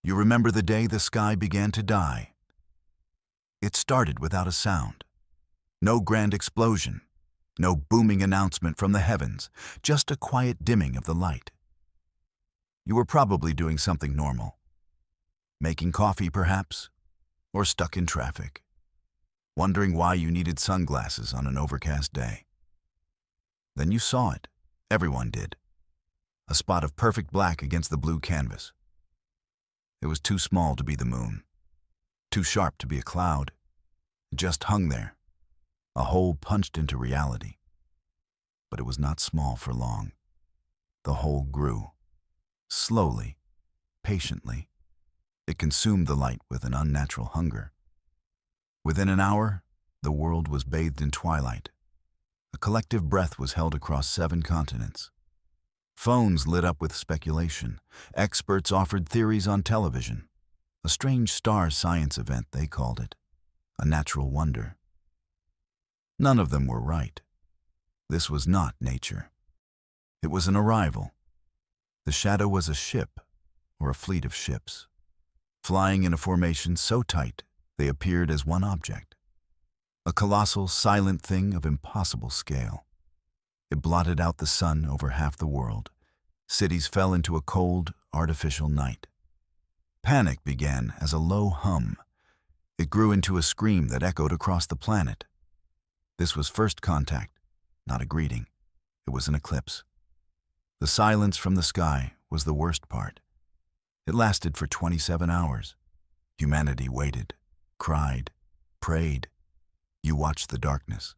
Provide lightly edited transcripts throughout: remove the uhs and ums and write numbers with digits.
You remember the day the sky began to die. It started without a sound. No grand explosion, no booming announcement from the heavens, just a quiet dimming of the light. You were probably doing something normal. Making coffee, perhaps, or stuck in traffic, wondering why you needed sunglasses on an overcast day. Then you saw it. Everyone did. A spot of perfect black against the blue canvas. It was too small to be the moon, too sharp to be a cloud. It just hung there, a hole punched into reality. But it was not small for long. The hole grew. Slowly, patiently, it consumed the light with an unnatural hunger. Within an hour, the world was bathed in twilight. A collective breath was held across 7 continents. Phones lit up with speculation. Experts offered theories on television. A strange star science event, they called it. A natural wonder. None of them were right. This was not nature. It was an arrival. The shadow was a ship, or a fleet of ships, flying in a formation so tight they appeared as one object. A colossal, silent thing of impossible scale. It blotted out the sun over half the world. Cities fell into a cold, artificial night. Panic began as a low hum. It grew into a scream that echoed across the planet. This was first contact, not a greeting. It was an eclipse. The silence from the sky was the worst part. It lasted for 27 hours. Humanity waited, cried, prayed. You watched the darkness.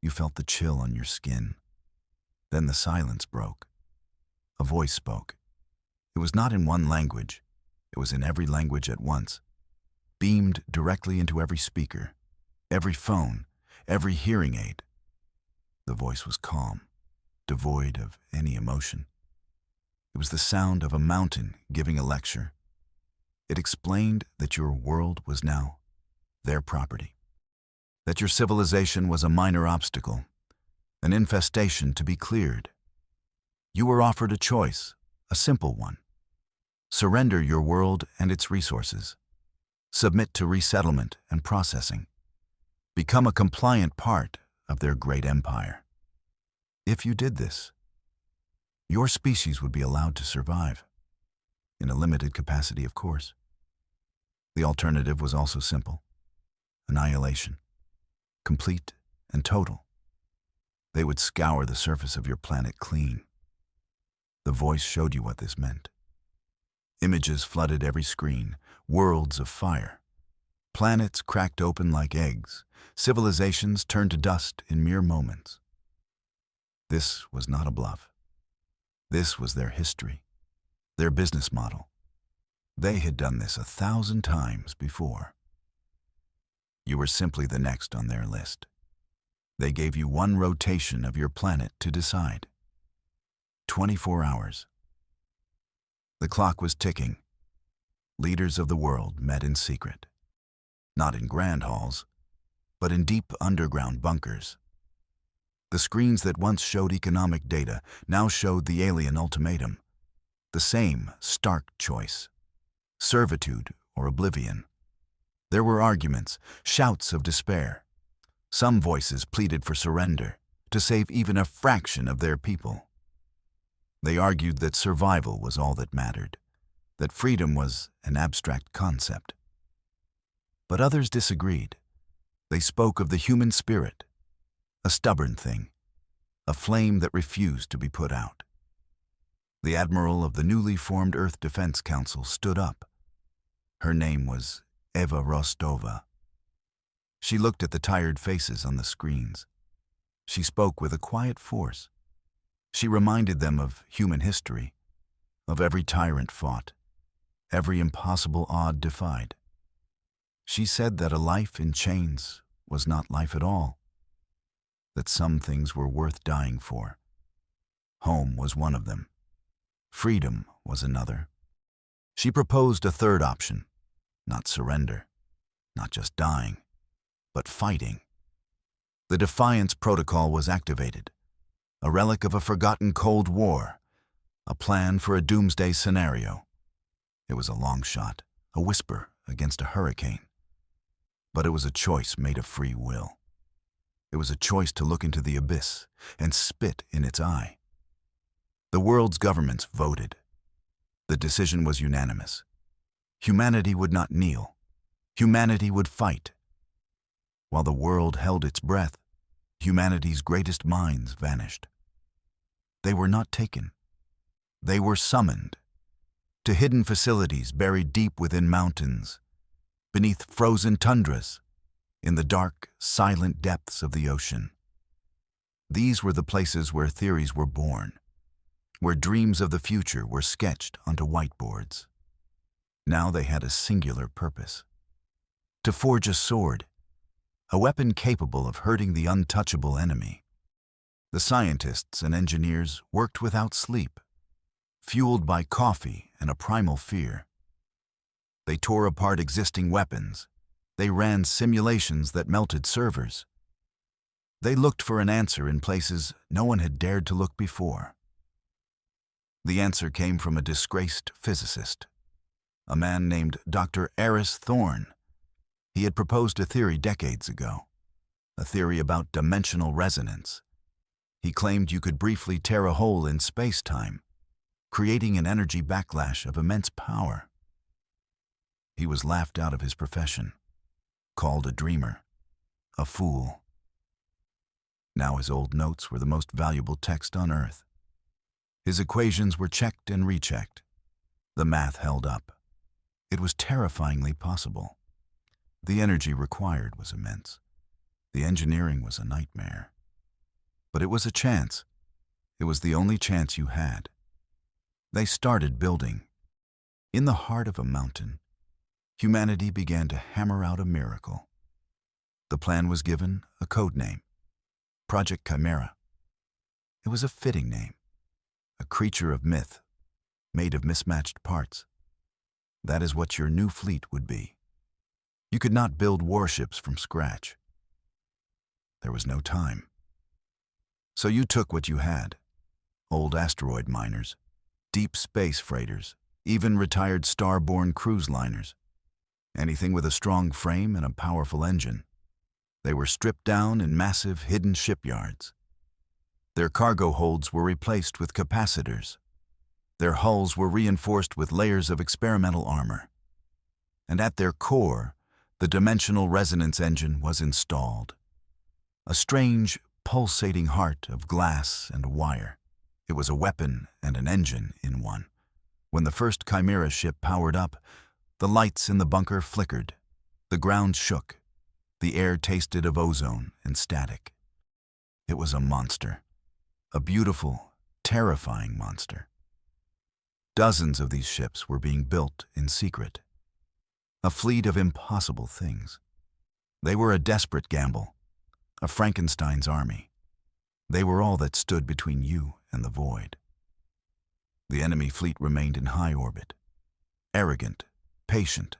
You felt the chill on your skin. Then the silence broke. A voice spoke. It was not in one language. It was in every language at once, beamed directly into every speaker, every phone, every hearing aid. The voice was calm, devoid of any emotion. It was the sound of a mountain giving a lecture. It explained that your world was now their property, that your civilization was a minor obstacle, an infestation to be cleared. You were offered a choice, a simple one. Surrender your world and its resources. Submit to resettlement and processing. Become a compliant part of their great empire. If you did this, your species would be allowed to survive. In a limited capacity, of course. The alternative was also simple. Annihilation. Complete and total. They would scour the surface of your planet clean. The voice showed you what this meant. Images flooded every screen, worlds of fire. Planets cracked open like eggs, civilizations turned to dust in mere moments. This was not a bluff. This was their history, their business model. They had done this 1,000 times before. You were simply the next on their list. They gave you one rotation of your planet to decide. 24 hours. The clock was ticking. Leaders of the world met in secret. Not in grand halls, but in deep underground bunkers. The screens that once showed economic data now showed the alien ultimatum. The same stark choice. Servitude or oblivion. There were arguments, shouts of despair. Some voices pleaded for surrender, to save even a fraction of their people. They argued that survival was all that mattered, that freedom was an abstract concept. But others disagreed. They spoke of the human spirit, a stubborn thing, a flame that refused to be put out. The admiral of the newly formed Earth Defense Council stood up. Her name was Eva Rostova. She looked at the tired faces on the screens. She spoke with a quiet force. She reminded them of human history, of every tyrant fought, every impossible odd defied. She said that a life in chains was not life at all, that some things were worth dying for. Home was one of them. Freedom was another. She proposed a third option, not surrender, not just dying, but fighting. The Defiance Protocol was activated, a relic of a forgotten Cold War, a plan for a doomsday scenario. It was a long shot, a whisper against a hurricane. But it was a choice made of free will. It was a choice to look into the abyss and spit in its eye. The world's governments voted. The decision was unanimous. Humanity would not kneel. Humanity would fight. While the world held its breath, humanity's greatest minds vanished. They were not taken. They were summoned to hidden facilities buried deep within mountains, beneath frozen tundras, in the dark, silent depths of the ocean. These were the places where theories were born, where dreams of the future were sketched onto whiteboards. Now they had a singular purpose: to forge a sword, a weapon capable of hurting the untouchable enemy. The scientists and engineers worked without sleep, fueled by coffee and a primal fear. They tore apart existing weapons. They ran simulations that melted servers. They looked for an answer in places no one had dared to look before. The answer came from a disgraced physicist, a man named Dr. Eris Thorne. He had proposed a theory decades ago, a theory about dimensional resonance. He claimed you could briefly tear a hole in space-time, creating an energy backlash of immense power. He was laughed out of his profession, called a dreamer, a fool. Now his old notes were the most valuable text on Earth. His equations were checked and rechecked. The math held up. It was terrifyingly possible. The energy required was immense. The engineering was a nightmare. But it was a chance. It was the only chance you had. They started building. In the heart of a mountain, humanity began to hammer out a miracle. The plan was given a code name: Project Chimera. It was a fitting name, a creature of myth, made of mismatched parts. That is what your new fleet would be. You could not build warships from scratch. There was no time. So you took what you had: old asteroid miners, deep space freighters, even retired star-borne cruise liners. Anything with a strong frame and a powerful engine. They were stripped down in massive hidden shipyards. Their cargo holds were replaced with capacitors. Their hulls were reinforced with layers of experimental armor. And at their core, the dimensional resonance engine was installed. A strange, pulsating heart of glass and wire. It was a weapon and an engine in one. When the first Chimera ship powered up, the lights in the bunker flickered. The ground shook. The air tasted of ozone and static. It was a monster. A beautiful, terrifying monster. Dozens of these ships were being built in secret. A fleet of impossible things. They were a desperate gamble, a Frankenstein's army. They were all that stood between you and the void. The enemy fleet remained in high orbit, arrogant, patient.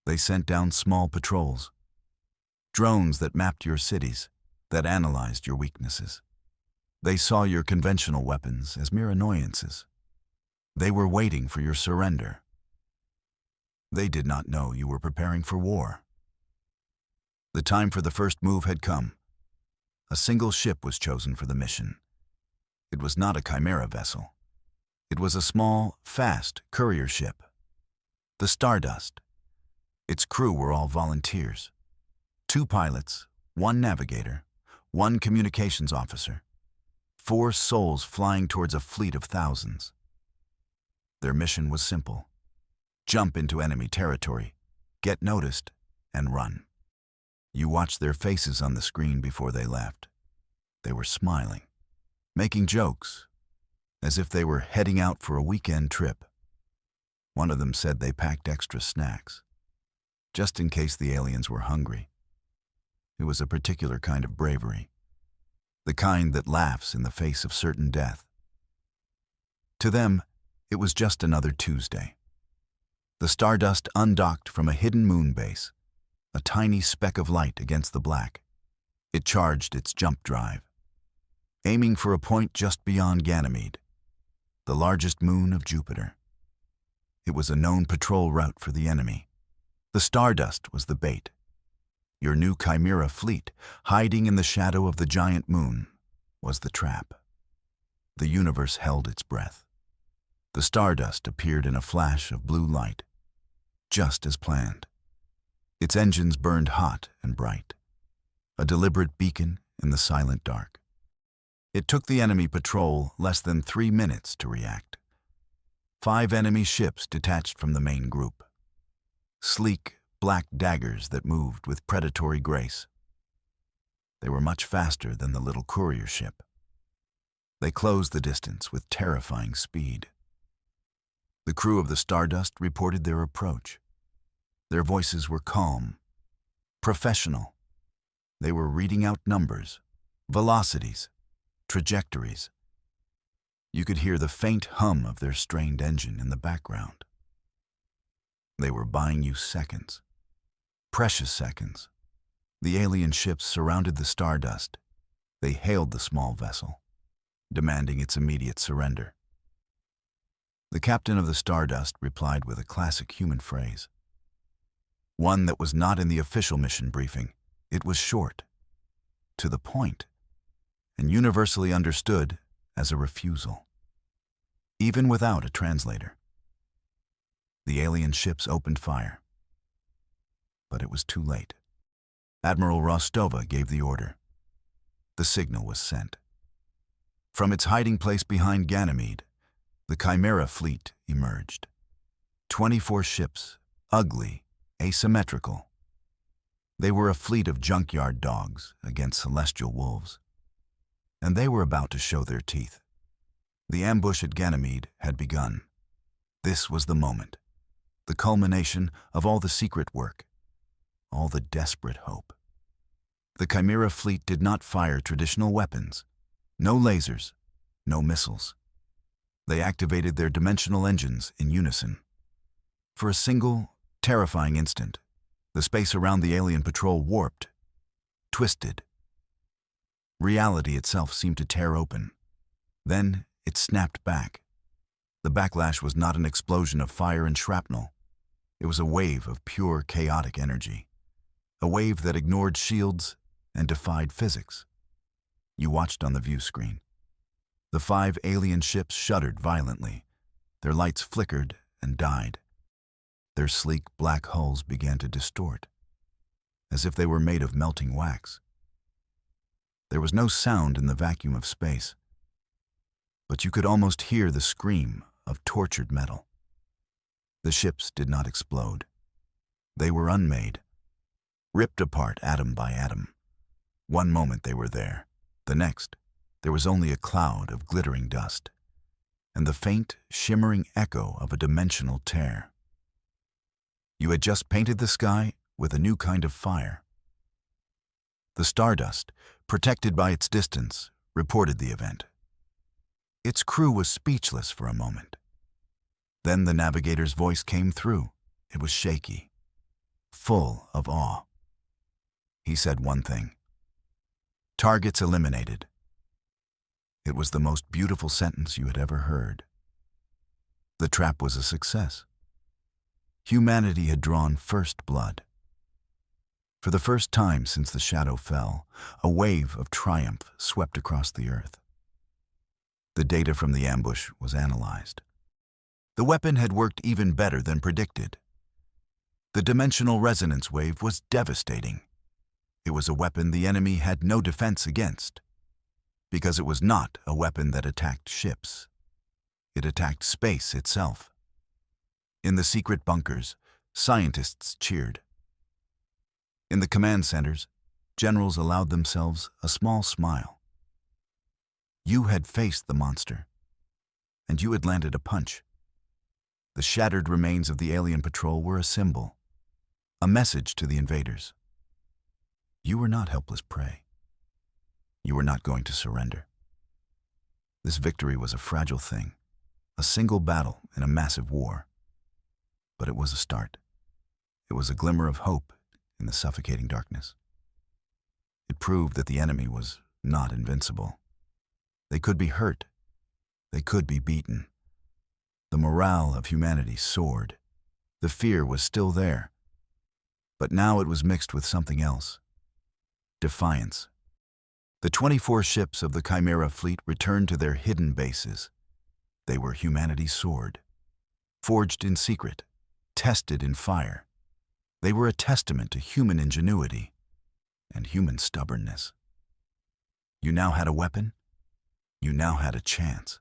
They sent down small patrols, drones that mapped your cities, that analyzed your weaknesses. They saw your conventional weapons as mere annoyances. They were waiting for your surrender. They did not know you were preparing for war. The time for the first move had come. A single ship was chosen for the mission. It was not a Chimera vessel. It was a small, fast courier ship. The Stardust. Its crew were all volunteers. 2 pilots, 1 navigator, 1 communications officer. 4 souls flying towards a fleet of thousands. Their mission was simple: jump into enemy territory, get noticed, and run. You watched their faces on the screen before they left. They were smiling, making jokes, as if they were heading out for a weekend trip. One of them said they packed extra snacks, just in case the aliens were hungry. It was a particular kind of bravery, the kind that laughs in the face of certain death. To them, it was just another Tuesday. The Stardust undocked from a hidden moon base, a tiny speck of light against the black. It charged its jump drive, aiming for a point just beyond Ganymede, the largest moon of Jupiter. It was a known patrol route for the enemy. The Stardust was the bait. Your new Chimera fleet, hiding in the shadow of the giant moon, was the trap. The universe held its breath. The Stardust appeared in a flash of blue light, just as planned. Its engines burned hot and bright, a deliberate beacon in the silent dark. It took the enemy patrol less than 3 minutes to react. 5 enemy ships detached from the main group. Sleek, black daggers that moved with predatory grace. They were much faster than the little courier ship. They closed the distance with terrifying speed. The crew of the Stardust reported their approach. Their voices were calm, professional. They were reading out numbers, velocities, trajectories. You could hear the faint hum of their strained engine in the background. They were buying you seconds, precious seconds. The alien ships surrounded the Stardust. They hailed the small vessel, demanding its immediate surrender. The captain of the Stardust replied with a classic human phrase. One that was not in the official mission briefing. It was short, to the point, and universally understood as a refusal, even without a translator. The alien ships opened fire, but it was too late. Admiral Rostova gave the order. The signal was sent. From its hiding place behind Ganymede, the Chimera fleet emerged. 24 ships, ugly, asymmetrical. They were a fleet of junkyard dogs against celestial wolves. And they were about to show their teeth. The ambush at Ganymede had begun. This was the moment, the culmination of all the secret work, all the desperate hope. The Chimera fleet did not fire traditional weapons, no lasers, no missiles. They activated their dimensional engines in unison. For a single, terrifying instant, the space around the alien patrol warped, twisted. Reality itself seemed to tear open. Then it snapped back. The backlash was not an explosion of fire and shrapnel. It was a wave of pure chaotic energy. A wave that ignored shields and defied physics. You watched on the view screen. The 5 alien ships shuddered violently. Their lights flickered and died. Their sleek black hulls began to distort, as if they were made of melting wax. There was no sound in the vacuum of space, but you could almost hear the scream of tortured metal. The ships did not explode. They were unmade, ripped apart atom by atom. One moment they were there. The next, there was only a cloud of glittering dust, and the faint, shimmering echo of a dimensional tear. You had just painted the sky with a new kind of fire. The Stardust, protected by its distance, reported the event. Its crew was speechless for a moment. Then the navigator's voice came through. It was shaky, full of awe. He said one thing. Targets eliminated. It was the most beautiful sentence you had ever heard. The trap was a success. Humanity had drawn first blood. For the first time since the shadow fell, a wave of triumph swept across the earth. The data from the ambush was analyzed. The weapon had worked even better than predicted. The dimensional resonance wave was devastating. It was a weapon the enemy had no defense against, because it was not a weapon that attacked ships. It attacked space itself. In the secret bunkers, scientists cheered. In the command centers, generals allowed themselves a small smile. You had faced the monster, and you had landed a punch. The shattered remains of the alien patrol were a symbol, a message to the invaders. You were not helpless prey. You were not going to surrender. This victory was a fragile thing, a single battle in a massive war. But it was a start. It was a glimmer of hope in the suffocating darkness. It proved that the enemy was not invincible. They could be hurt. They could be beaten. The morale of humanity soared. The fear was still there, but now it was mixed with something else. Defiance. The 24 ships of the Chimera fleet returned to their hidden bases. They were humanity's sword, forged in secret, tested in fire. They were a testament to human ingenuity and human stubbornness. You now had a weapon. You now had a chance.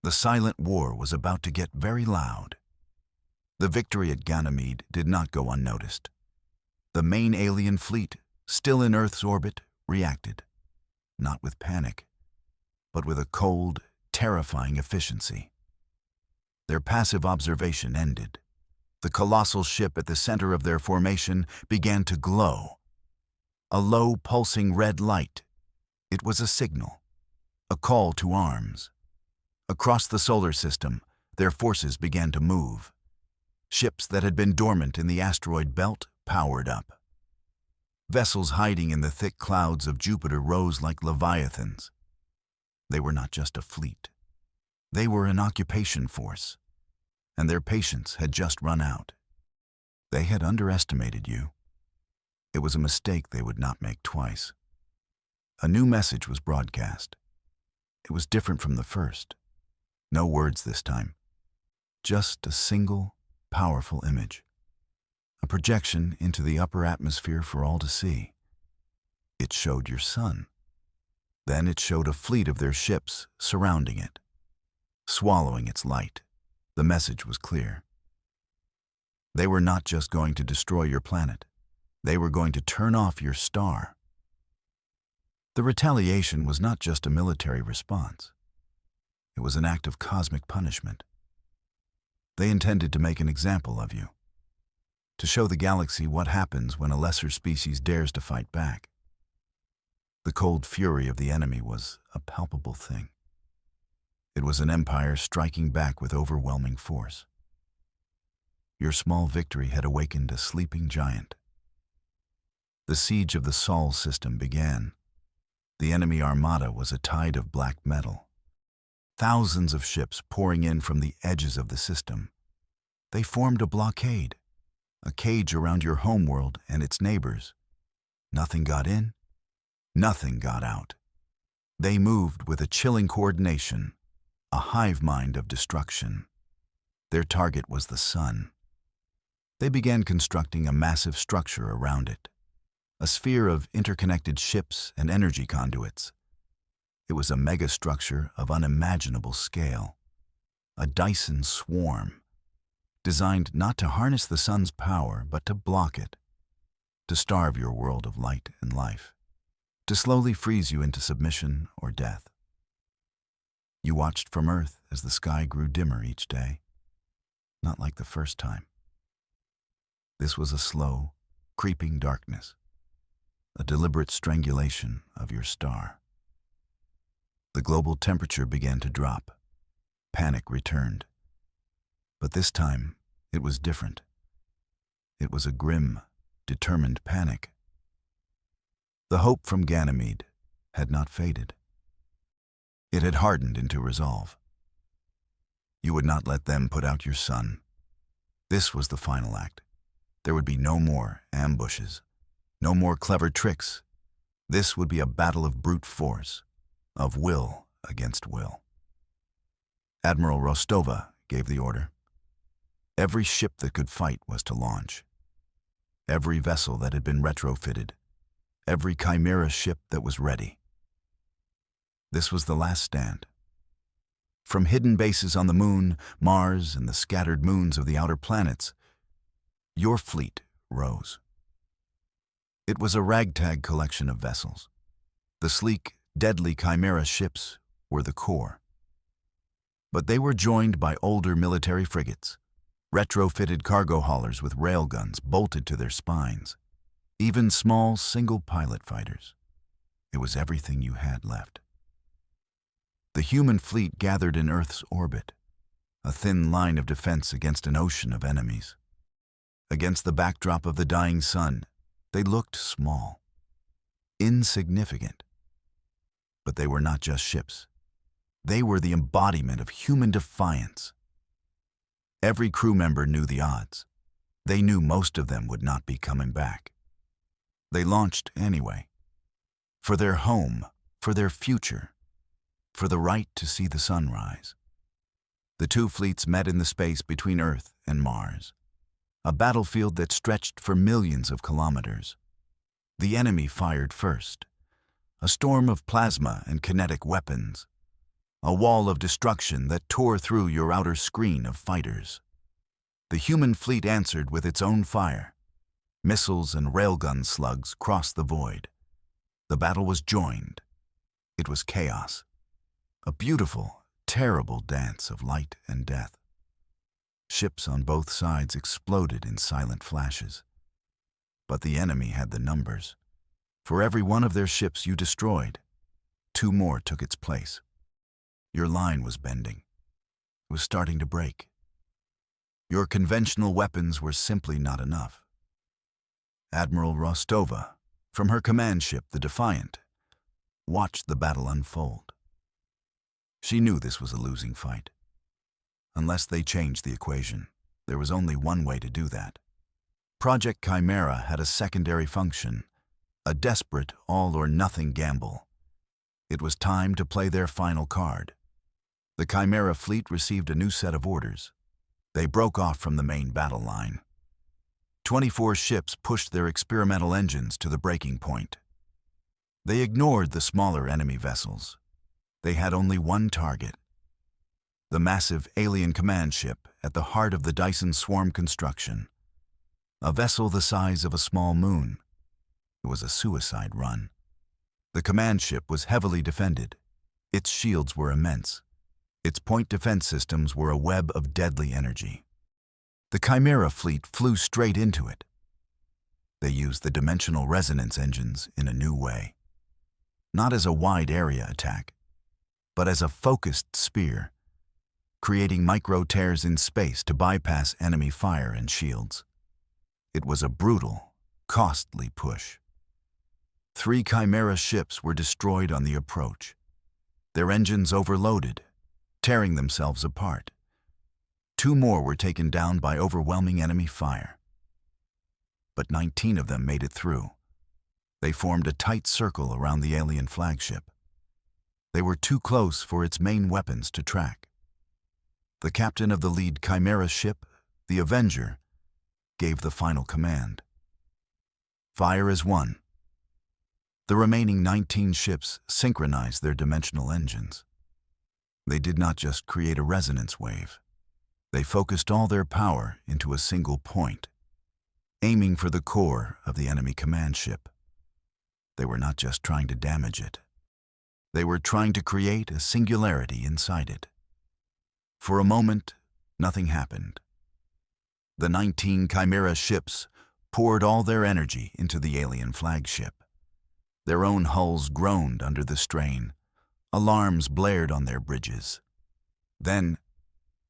The silent war was about to get very loud. The victory at Ganymede did not go unnoticed. The main alien fleet, still in Earth's orbit, reacted, not with panic, but with a cold, terrifying efficiency. Their passive observation ended. The colossal ship at the center of their formation began to glow. A low, pulsing red light. It was a signal, a call to arms. Across the solar system, their forces began to move. Ships that had been dormant in the asteroid belt powered up. Vessels hiding in the thick clouds of Jupiter rose like leviathans. They were not just a fleet. They were an occupation force, and their patience had just run out. They had underestimated you. It was a mistake they would not make twice. A new message was broadcast. It was different from the first. No words this time. Just a single, powerful image. A projection into the upper atmosphere for all to see. It showed your sun. Then it showed a fleet of their ships surrounding it, swallowing its light. The message was clear. They were not just going to destroy your planet. They were going to turn off your star. The retaliation was not just a military response. It was an act of cosmic punishment. They intended to make an example of you, to show the galaxy what happens when a lesser species dares to fight back. The cold fury of the enemy was a palpable thing. It was an empire striking back with overwhelming force. Your small victory had awakened a sleeping giant. The siege of the Sol system began. The enemy armada was a tide of black metal. Thousands of ships pouring in from the edges of the system. They formed a blockade, a cage around your homeworld and its neighbors. Nothing got in, nothing got out. They moved with a chilling coordination, a hive mind of destruction. Their target was the sun. They began constructing a massive structure around it, a sphere of interconnected ships and energy conduits. It was a megastructure of unimaginable scale, a Dyson swarm, designed not to harness the sun's power, but to block it, to starve your world of light and life, to slowly freeze you into submission or death. You watched from Earth as the sky grew dimmer each day, not like the first time. This was a slow, creeping darkness, a deliberate strangulation of your star. The global temperature began to drop. Panic returned. But this time, it was different. It was a grim, determined panic. The hope from Ganymede had not faded. It had hardened into resolve. You would not let them put out your sun. This was the final act. There would be no more ambushes, no more clever tricks. This would be a battle of brute force, of will against will. Admiral Rostova gave the order. Every ship that could fight was to launch. Every vessel that had been retrofitted. Every Chimera ship that was ready. This was the last stand. From hidden bases on the Moon, Mars, and the scattered moons of the outer planets, your fleet rose. It was a ragtag collection of vessels. The sleek, deadly Chimera ships were the core. But they were joined by older military frigates, retrofitted cargo haulers with railguns bolted to their spines, even small single-pilot fighters. It was everything you had left. The human fleet gathered in Earth's orbit, a thin line of defense against an ocean of enemies. Against the backdrop of the dying sun, they looked small, insignificant. But they were not just ships. They were the embodiment of human defiance, Every crew member knew the odds. They knew most of them would not be coming back. They launched anyway. For their home, for their future, for the right to see the sunrise. The two fleets met in the space between Earth and Mars, a battlefield that stretched for millions of kilometers. The enemy fired first, a storm of plasma and kinetic weapons, a wall of destruction that tore through your outer screen of fighters. The human fleet answered with its own fire. Missiles and railgun slugs crossed the void. The battle was joined. It was chaos. A beautiful, terrible dance of light and death. Ships on both sides exploded in silent flashes. But the enemy had the numbers. For every one of their ships you destroyed, 2 more took its place. Your line was bending. It was starting to break. Your conventional weapons were simply not enough. Admiral Rostova, from her command ship, the Defiant, watched the battle unfold. She knew this was a losing fight. Unless they changed the equation, there was only one way to do that. Project Chimera had a secondary function, a desperate all-or-nothing gamble. It was time to play their final card. The Chimera fleet received a new set of orders. They broke off from the main battle line. 24 ships pushed their experimental engines to the breaking point. They ignored the smaller enemy vessels. They had only one target: the massive alien command ship at the heart of the Dyson Swarm construction. A vessel the size of a small moon. It was a suicide run. The command ship was heavily defended. Its shields were immense. Its point defense systems were a web of deadly energy. The Chimera fleet flew straight into it. They used the dimensional resonance engines in a new way. Not as a wide-area attack, but as a focused spear, creating micro-tears in space to bypass enemy fire and shields. It was a brutal, costly push. 3 Chimera ships were destroyed on the approach, their engines overloaded, tearing themselves apart. 2 more were taken down by overwhelming enemy fire. But 19 of them made it through. They formed a tight circle around the alien flagship. They were too close for its main weapons to track. The captain of the lead Chimera ship, the Avenger, gave the final command. Fire as one. The remaining 19 ships synchronized their dimensional engines. They did not just create a resonance wave. They focused all their power into a single point, aiming for the core of the enemy command ship. They were not just trying to damage it. They were trying to create a singularity inside it. For a moment, nothing happened. The 19 Chimera ships poured all their energy into the alien flagship. Their own hulls groaned under the strain. Alarms blared on their bridges. Then,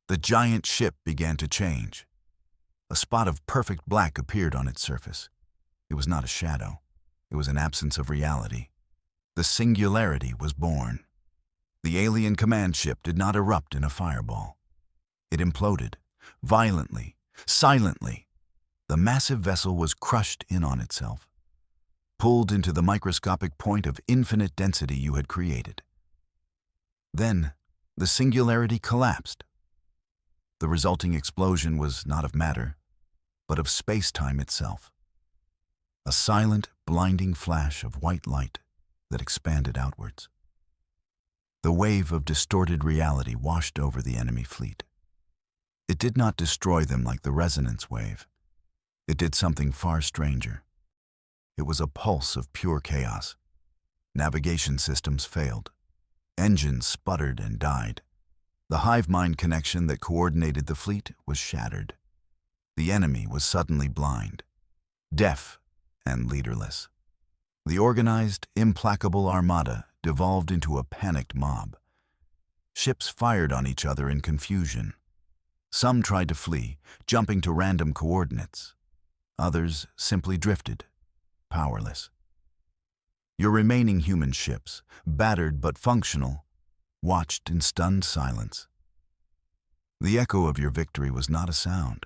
the giant ship began to change. A spot of perfect black appeared on its surface. It was not a shadow. It was an absence of reality. The singularity was born. The alien command ship did not erupt in a fireball. It imploded, violently, silently. The massive vessel was crushed in on itself, pulled into the microscopic point of infinite density you had created. Then, the singularity collapsed. The resulting explosion was not of matter, but of space-time itself. A silent, blinding flash of white light that expanded outwards. The wave of distorted reality washed over the enemy fleet. It did not destroy them like the resonance wave. It did something far stranger. It was a pulse of pure chaos. Navigation systems failed. Engines sputtered and died. The hive mind connection that coordinated the fleet was shattered. The enemy was suddenly blind, deaf, and leaderless. The organized, implacable armada devolved into a panicked mob. Ships fired on each other in confusion. Some tried to flee, jumping to random coordinates. Others simply drifted, powerless. Your remaining human ships, battered but functional, watched in stunned silence. The echo of your victory was not a sound.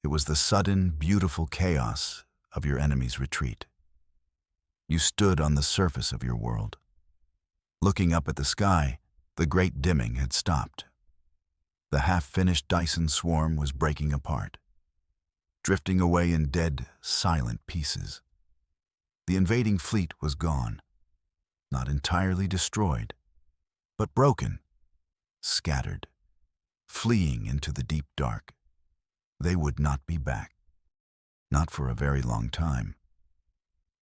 It was the sudden, beautiful chaos of your enemy's retreat. You stood on the surface of your world. Looking up at the sky, the great dimming had stopped. The half-finished Dyson swarm was breaking apart, drifting away in dead, silent pieces. The invading fleet was gone, not entirely destroyed, but broken, scattered, fleeing into the deep dark. They would not be back, not for a very long time.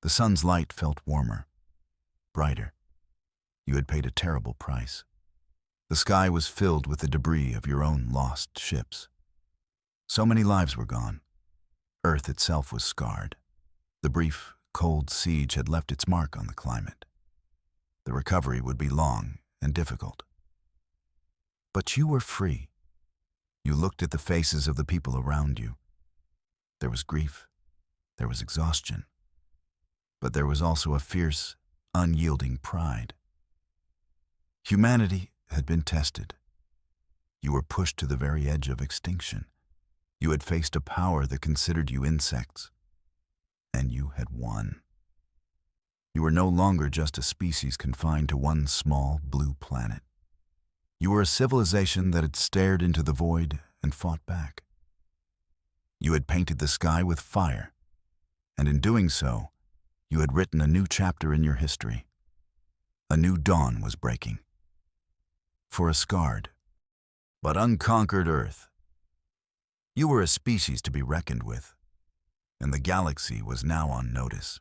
The sun's light felt warmer, brighter. You had paid a terrible price. The sky was filled with the debris of your own lost ships. So many lives were gone. Earth itself was scarred. The brief, cold siege had left its mark on the climate. The recovery would be long and difficult. But you were free. You looked at the faces of the people around you. There was grief. There was exhaustion. But there was also a fierce, unyielding pride. Humanity had been tested. You were pushed to the very edge of extinction. You had faced a power that considered you insects, and you had won. You were no longer just a species confined to one small blue planet. You were a civilization that had stared into the void and fought back. You had painted the sky with fire, and in doing so, you had written a new chapter in your history. A new dawn was breaking. For a scarred, but unconquered Earth, you were a species to be reckoned with, and the galaxy was now on notice.